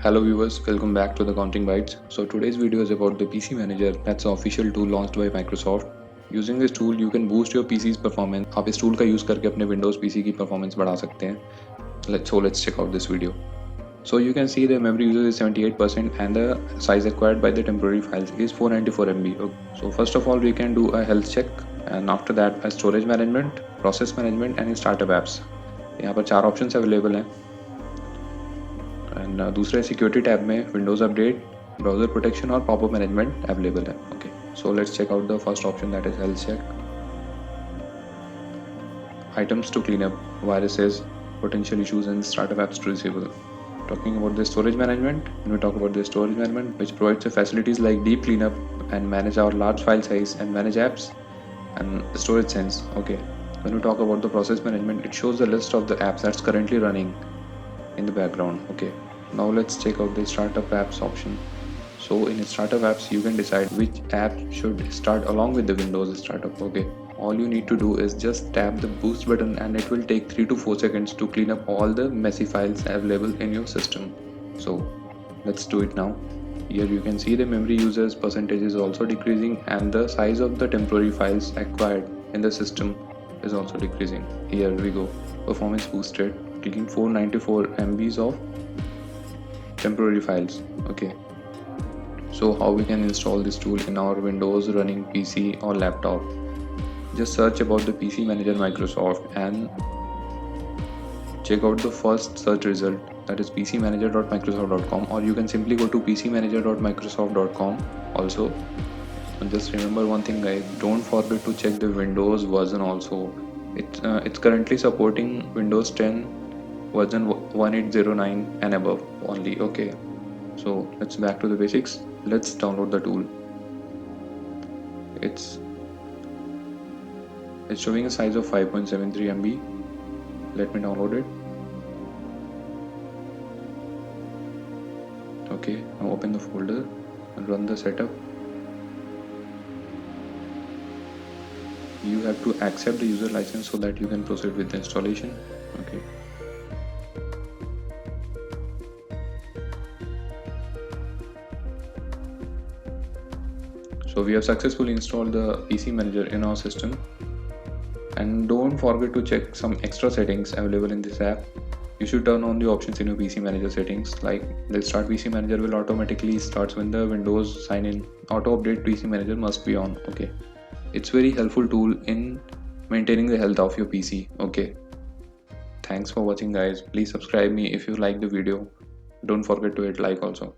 Hello viewers, welcome back to the Counting Bytes. So today's video is about the PC Manager. That's the official tool launched by Microsoft. Using this tool, you can boost your PC's performance. आप इस tool का use करके अपने Windows PC की performance बढ़ा सकते हैं. Let's check out this video. So you can see the memory usage is 78% and the size acquired by the temporary files is 494 MB. Okay. So first of all, we can do a health check, and after that a storage management, process management and startup apps. यहाँ पर 4 options available हैं. And दूसरे security tab में Windows update, browser protection और popup management available है. Okay, so let's check out the first option, that is health check. Items to clean up, viruses, potential issues and startup apps to disable. Talking about the storage management, when we talk about the storage management, which provides the facilities like deep cleanup and manage our large file size and manage apps and storage sense. Okay, when we talk about the process management, it shows the list of the apps that's currently running in the background. Okay, now let's check out the startup apps option. So in startup apps, you can decide which app should start along with the Windows startup. Okay, all you need to do is just tap the boost button and it will take 3 to 4 seconds to clean up all the messy files available in your system. So let's do it now. Here you can see the memory users percentage is also decreasing and the size of the temporary files acquired in the system is also decreasing. Here we go, performance boosted, clicking 494 MBs of temporary files. Okay, so how we can install this tool in our Windows running PC or laptop? Just search about the PC Manager Microsoft and check out the first search result, that is pcmanager.microsoft.com, or you can simply go to pcmanager.microsoft.com also. And just remember one thing guys, don't forget to check the Windows version also. It's currently supporting Windows 10 version 1809 and above only. Okay, so let's back to the basics. Let's download the tool. It's showing a size of 5.73 MB. Let me download it. Okay, now open the folder and run the setup. You have to accept the user license so that you can proceed with the installation. Okay. So we have successfully installed the PC Manager in our system. And don't forget to check some extra settings available in this app. You should turn on the options in your PC Manager settings, like the Start PC Manager will automatically starts when the Windows sign in. Auto update PC Manager must be on. Okay, it's very helpful tool in maintaining the health of your PC. Okay, thanks for watching guys. Please subscribe me if you like the video. Don't forget to hit like also.